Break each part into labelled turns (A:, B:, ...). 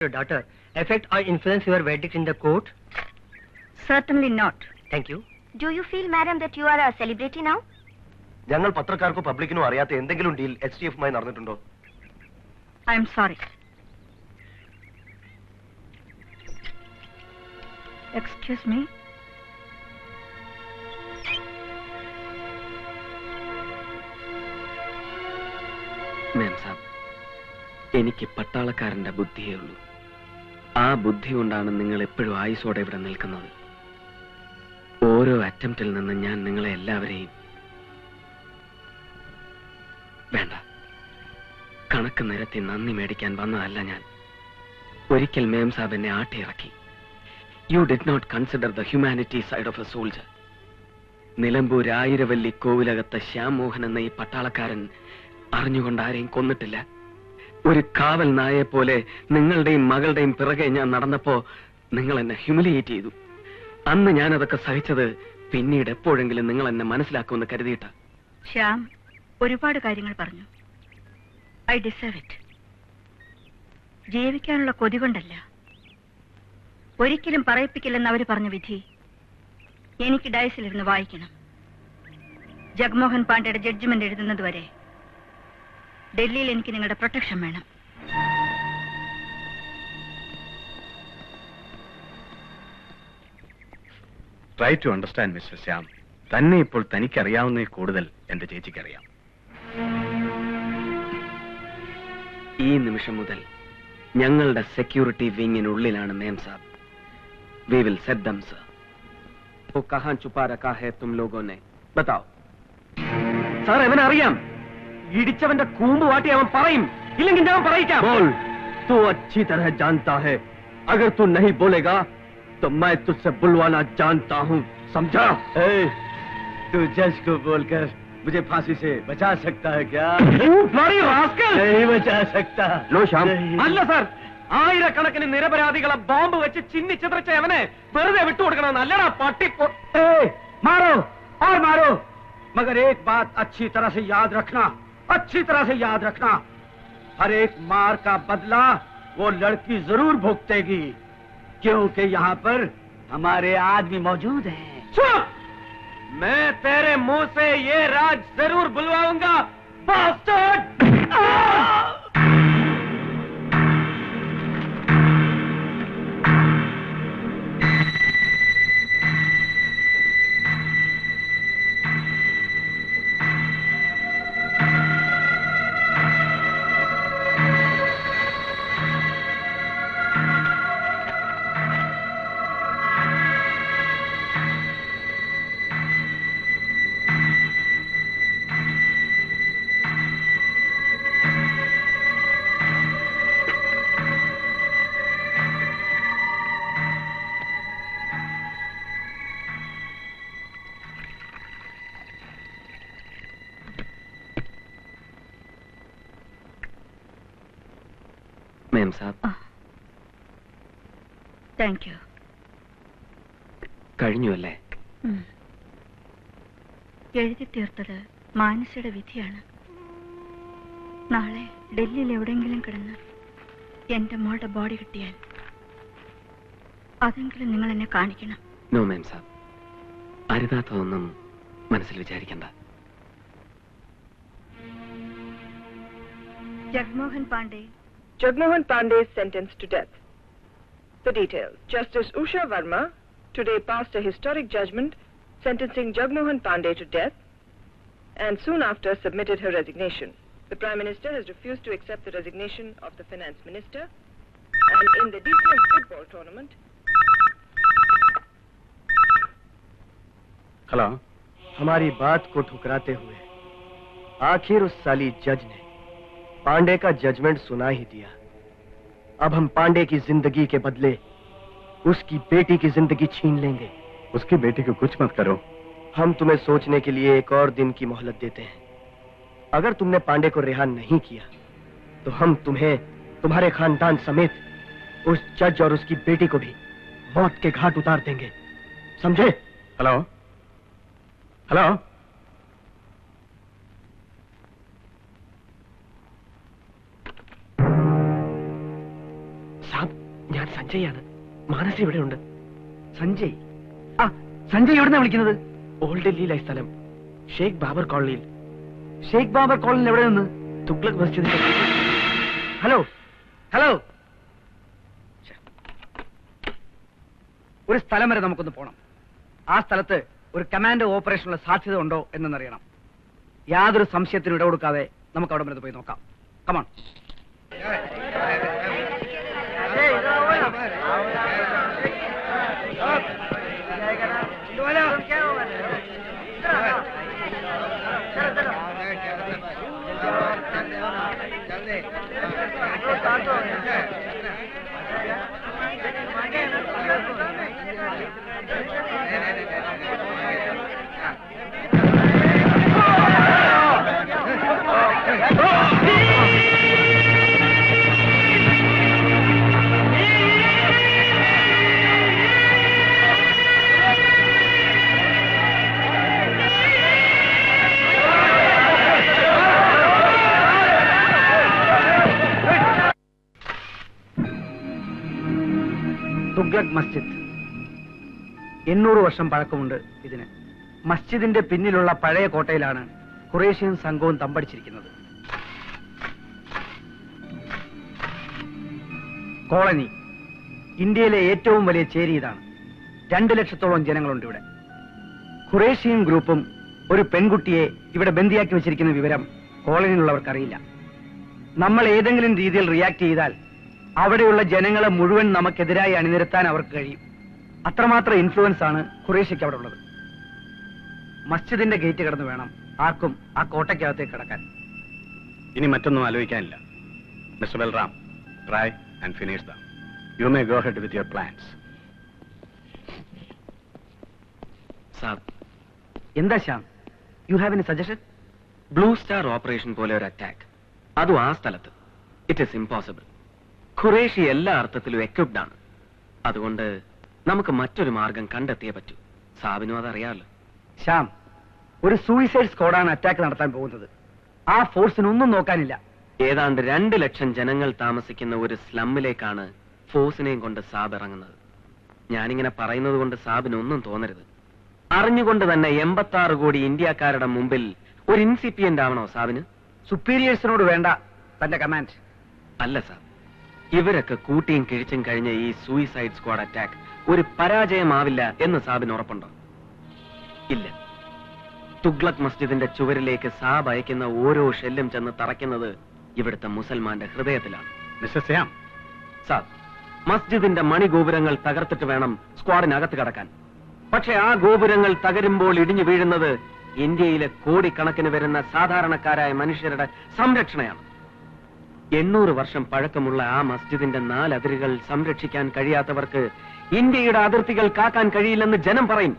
A: your daughter affect or influence your verdict in the court?
B: Certainly not.
A: Thank you.
B: Do you feel, madam, that you are a celebrity now?
C: ഞങ്ങൾ പത്രക്കാർക്കോ പബ്ലിക്കിനോ അറിയാത്ത എന്തെങ്കിലും deal HTF-മായി നടന്നിട്ടുണ്ടോ?
B: I am sorry. Excuse me.
D: മാം സാബ്, എനിക്ക് പട്ടാളക്കാരന്റെ ബുദ്ധിയേ ഉള്ളൂ. ആ ബുദ്ധി കൊണ്ടാണ് നിങ്ങൾ എപ്പോഴും ആയുസോടെ ഇവിടെ നിൽക്കുന്നത്. ഓരോ അറ്റംപ്റ്റിൽ നിന്ന് ഞാൻ നിങ്ങളെ എല്ലാവരെയും വേണ്ട, കണക്ക് നിരത്തി നന്ദി മേടിക്കാൻ വന്നതല്ല ഞാൻ. ഒരിക്കൽ മേം സാബ് എന്നെ ആട്ടിയിറക്കി. You did not consider the humanity side of a soldier. Nilambur Ayiravalli കോവിലകത്തെ ശ്യാം മോഹൻ എന്ന ഈ പട്ടാളക്കാരൻ അറിഞ്ഞുകൊണ്ട് ആരെയും കൊന്നിട്ടില്ല. ഒരു കാവൽ നായെ പോലെ നിങ്ങളുടെയും മകളുടെയും പിറകെ ഞാൻ നടന്നപ്പോ നിങ്ങൾ എന്നെ ഹ്യൂമിലിയേറ്റ് ചെയ്തു. അന്ന് ഞാൻ അതൊക്കെ സഹിച്ചത് പിന്നീട് എപ്പോഴെങ്കിലും നിങ്ങൾ എന്നെ മനസ്സിലാക്കുമെന്ന് കരുതിയിട്ട.
B: ശ്യാം ഒരുപാട് കാര്യങ്ങൾ പറഞ്ഞു. I deserve it. ജീവിക്കാനുള്ള കൊതി കൊണ്ടല്ല, ഒരിക്കലും പറയിപ്പിക്കില്ലെന്ന് അവർ പറഞ്ഞ വിധി എനിക്ക് ഡയസിലിരുന്ന് വായിക്കണം. ജഗ്മോഹൻ പാണ്ഡെയുടെ ജഡ്ജ്മെന്റ് എഴുതുന്നത് വരെ ഡൽഹിയിൽ എനിക്ക് നിങ്ങളുടെ പ്രൊട്ടക്ഷൻ വേണം.
E: Try to understand mister Shyam. തന്നെ ഇപ്പോൾ തനിക്കറിയാവുന്നതിൽ കൂടുതൽ എന്റെ ചേച്ചിക്കറിയാം.
D: ഈ നിമിഷം മുതൽ ഞങ്ങളുടെ സെക്യൂരിറ്റി വിങ്ങിനുള്ളിലാണ് മേം സാബ്. We will set them sir. वो कहां छुपा रखा है तुम लोगों ने बताओ. സാർ, അവനറിയാം. ഇടിച്ചവന്റെ കൂമ്പ് വാട്ടി അവൻ പറയും, ഇല്ലെങ്കിൽ ഞാൻ പറയിക്കാം. बोल, तू अच्छी तरह जानता है. अगर तू नहीं बोलेगा तो मैं तुझसे बुलवाना जानता हूं, समझा?
F: तू जज को बोलकर मुझे फांसी से बचा सकता है क्या?
D: नहीं
F: बचा सकता.
D: लो श्याम. അല്ല സാർ, ആയിരക്കണക്കിന് നിരപരാധികളെ ബോംബ് വെച്ച് ചിന്നിച്ചിതറിച്ച അവനെ വെറുതെ വിട്ടുകൊടുക്കണമെന്ന് അല്ലടാ പട്ടി.
F: मारो और मारो, मगर एक बात अच्छी तरह से याद रखना, अच्छी तरह से याद रखना, हर एक मार का बदला वो लड़की जरूर भुगतेगी, क्योंकि यहाँ पर हमारे आदमी मौजूद हैं.
D: चुप! मैं तेरे मुंह से ये राज जरूर बुलवाऊंगा, बास्टर्ड! മേം സാബ്,
B: താങ്ക് യു.
D: കഴിഞ്ഞു അല്ലേ?
B: എഴുതി തീർത്തത് മാനസയുടെ വിധിയാണ്. നാളെ ഡൽഹിയിൽ എവിടെയെങ്കിലും കിടന്ന് എന്റെ മോളുടെ ബോഡി കിട്ടിയാൽ അതെങ്കിലും നിങ്ങൾ എന്നെ കാണിക്കണം.
D: നോ മേം സാബ്, അരുതാത്തതൊന്നും മനസ്സിൽ വിചാരിക്കണ്ട.
B: Jagmohan Pandey.
G: Jagmohan Pandey is sentenced to death. The details. Justice Usha Verma today passed a historic judgment sentencing Jagmohan Pandey to death and soon after submitted her resignation. The Prime Minister has refused to accept the resignation of the Finance Minister. And in the DCM football tournament...
F: hello.
A: हमारी बात को ठुकराते हुए आखिर उस साली जज ने पांडे का जजमेंट सुना ही दिया. अब हम पांडे की जिंदगी के बदले उसकी बेटी की जिंदगी छीन लेंगे.
E: उसकी बेटी को कुछ मत करो.
A: हम तुम्हें सोचने के लिए एक और दिन की मोहलत देते हैं. अगर तुमने पांडे को रिहा नहीं किया तो हम तुम्हें, तुम्हारे खानदान समेत उस जज और उसकी बेटी को भी मौत के घाट उतार देंगे, समझे?
E: Hello hello.
A: സാബ്, ഞാൻ സഞ്ജയാണ്. മാനസി ഇവിടെ ഉണ്ട്.
F: സഞ്ജയ്? ആ, സഞ്ജയ് എവിടുന്നാ വിളിക്കുന്നത്?
A: ഓൾഡ് ഡൽഹിയിലായി സ്ഥലം, ഷെയ്ഖ് ബാബർ കോളനിയിൽ.
F: ഷെയ്ഖ് ബാബർ കോളനിയിൽ എവിടെ നിന്ന്?
A: തുഗ്ലക് മസ്ജിദിന്റെ.
F: ഹലോ ഹലോ, ഒരു സ്ഥലം വരെ നമുക്കൊന്ന് പോണം. ആ സ്ഥലത്ത് ഒരു കമാൻഡോ ഓപ്പറേഷനുള്ള സാധ്യത ഉണ്ടോ എന്നറിയണം. യാതൊരു സംശയത്തിനും ഇട കൊടുക്കാതെ നമുക്ക് അവിടെ വരെ പോയി നോക്കാം. കമോൺ. തുഗ്ലക് മസ്ജിദ് 800 വർഷം പഴക്കമുണ്ട് ഇതിന്. മസ്ജിദിന്റെ പിന്നിലുള്ള പഴയ കോട്ടയിലാണ് ഖുറേഷിയും സംഘവും തമ്പടിച്ചിരിക്കുന്നത്. കോളനി, ഇന്ത്യയിലെ ഏറ്റവും വലിയ ചേരി ഇതാണ്. 2 ലക്ഷത്തോളം ജനങ്ങളുണ്ട് ഇവിടെ. ഖുറേഷിയും ഗ്രൂപ്പും ഒരു പെൺകുട്ടിയെ ഇവിടെ ബന്ദിയാക്കി വെച്ചിരിക്കുന്ന വിവരം കോളനിയിലുള്ളവർക്കറിയില്ല. നമ്മൾ ഏതെങ്കിലും രീതിയിൽ റിയാക്ട് ചെയ്താൽ അവിടെയുള്ള ജനങ്ങളെ മുഴുവൻ നമുക്കെതിരായി അണിനിരത്താൻ അവർക്ക് കഴിയും. അത്രമാത്രം ഇൻഫ്ലുവൻസ് ആണ് ഖുറേഷിക്ക് അവിടെ ഉള്ളത്. മസ്ജിദിന്റെ ഗേറ്റ് കടന്ന് വേണം ആർക്കും ആ കോട്ടയ്ക്കകത്തേക്ക് കടക്കാൻ.
E: ഇനി മറ്റൊന്നും ആലോചിക്കാനില്ല. Mister Balram, try and finish them. You may go ahead with your plans.
D: സാബ്,
F: എന്താ Shyam, you have any suggestion?
D: Blue Star operation പോലെ ഒരു അറ്റാക്ക്, അതും ആ സ്ഥലത്ത്, ഇറ്റ് ഈസ് ഇംപോസിബിൾ. ഖുറേഷി എല്ലാ അർത്ഥത്തിലും എക്വിപ്ഡ് ആണ്. അതുകൊണ്ട് നമുക്ക് മറ്റൊരു മാർഗം കണ്ടെത്തിയേ പറ്റൂ. സാബിനും അതറിയാമല്ലോ.
F: ശ്യാം, ഒരു സൂയിസൈഡ് സ്ക്വാഡാണ് അറ്റാക്ക് നടത്താൻ പോകുന്നത്. ആ ഫോഴ്സിനൊന്നും നോക്കാനില്ല.
D: ഏതാണ്ട് 2 ലക്ഷം ജനങ്ങൾ താമസിക്കുന്ന ഒരു സ്ലമ്മിലേക്കാണ് ഫോഴ്സിനെയും കൊണ്ട് സാബ് ഇറങ്ങുന്നത്. ഞാനിങ്ങനെ പറയുന്നത് കൊണ്ട് സാബിനൊന്നും തോന്നരുത്. അറിഞ്ഞുകൊണ്ട് തന്നെ 86 കോടി ഇന്ത്യക്കാരുടെ മുമ്പിൽ ഒരു ഇൻസിപ്പിയന്റ് ആവണോ സാബിന്?
F: സുപ്പീരിയേഴ്സിനോട് വേണ്ട തന്റെ കമാൻഡ്?
D: അല്ല സാബ്, ഇവരൊക്കെ കൂട്ടിയും കിഴിച്ചും കഴിഞ്ഞ ഈ സൂയിസൈഡ് സ്ക്വാഡ് അറ്റാക്ക് ഒരു പരാജയമാവില്ല എന്ന് സാബിന് ഉറപ്പുണ്ടോ? ഇല്ല. തുഗ്ലക് മസ്ജിദിന്റെ ചുവരിലേക്ക് സാബ് അയക്കുന്ന ഓരോ ഷെല്ലും ചെന്ന് തറയ്ക്കുന്നത് ഇവിടുത്തെ മുസൽമാന്റെ ഹൃദയത്തിലാണ്.
E: മിസ്റ്റർ ശ്യാം,
D: സാബ്, മസ്ജിദിന്റെ മണിഗോപുരങ്ങൾ തകർത്തിട്ട് വേണം സ്ക്വാഡിനകത്ത് കടക്കാൻ. പക്ഷെ ആ ഗോപുരങ്ങൾ തകരുമ്പോൾ ഇടിഞ്ഞു വീഴുന്നത് ഇന്ത്യയിലെ കോടിക്കണക്കിന് വരുന്ന സാധാരണക്കാരായ മനുഷ്യരുടെ സംരക്ഷണയാണ്. 800 വർഷം പഴക്കമുള്ള ആ മസ്ജിദിന്റെ 4 അതിരുകൾ സംരക്ഷിക്കാൻ കഴിയാത്തവർക്ക് ഇന്ത്യയുടെ അതിർത്തികൾ കാക്കാൻ കഴിയില്ലെന്ന് ജനം പറയും.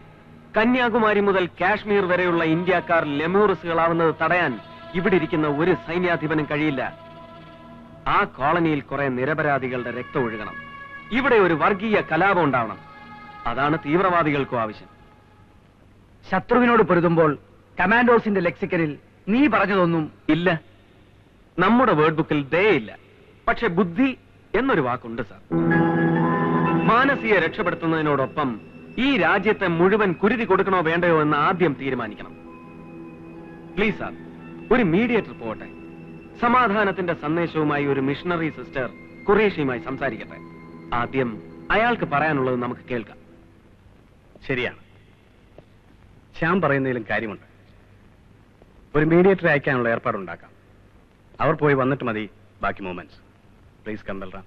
D: കന്യാകുമാരി മുതൽ കാശ്മീർ വരെയുള്ള ഇന്ത്യക്കാർ ലെമൂറിസുകളാവുന്നത് തടയാൻ ഇവിടെ ഇരിക്കുന്ന ഒരു സൈന്യാധിപനും കഴിയില്ല. ആ കോളനിയിൽ കുറെ നിരപരാധികളുടെ രക്തം ഒഴുകണം. ഇവിടെ ഒരു വർഗീയ കലാപം ഉണ്ടാവണം. അതാണ് തീവ്രവാദികൾക്കും ആവശ്യം.
F: ശത്രുവിനോട് പൊരുതുമ്പോൾ കമാൻഡോസിന്റെ ലെക്സിക്കനിൽ നീ പറഞ്ഞതൊന്നും
D: ഇല്ല. നമ്മുടെ വേർഡ് ബുക്കിൽ ദേ ഇല്ല. പക്ഷെ ബുദ്ധി എന്നൊരു വാക്കുണ്ട് സാർ. മാനസിയെ രക്ഷപ്പെടുത്തുന്നതിനോടൊപ്പം ഈ രാജ്യത്തെ മുഴുവൻ കുരുതി കൊടുക്കണോ വേണ്ടയോ എന്ന് ആദ്യം തീരുമാനിക്കണം. പ്ലീസ് സാർ, ഒരു മീഡിയേറ്റർ പോകട്ടെ. സമാധാനത്തിന്റെ സന്ദേശവുമായി ഒരു മിഷണറി സിസ്റ്റർ ഖുറേഷിയുമായി സംസാരിക്കട്ടെ. ആദ്യം അയാൾക്ക് പറയാനുള്ളത് നമുക്ക് കേൾക്കാം.
E: ശരിയാണ്. ശ്യാം പറയുന്നതിലും കാര്യമുണ്ട്. ഒരു മീഡിയേറ്ററെ അയക്കാനുള്ള ഏർപ്പാടുണ്ടാക്കാം. അവർ പോയി വന്നിട്ട് മതി ബാക്കി മൂവ്മെന്റ്സ്. Please come Balram.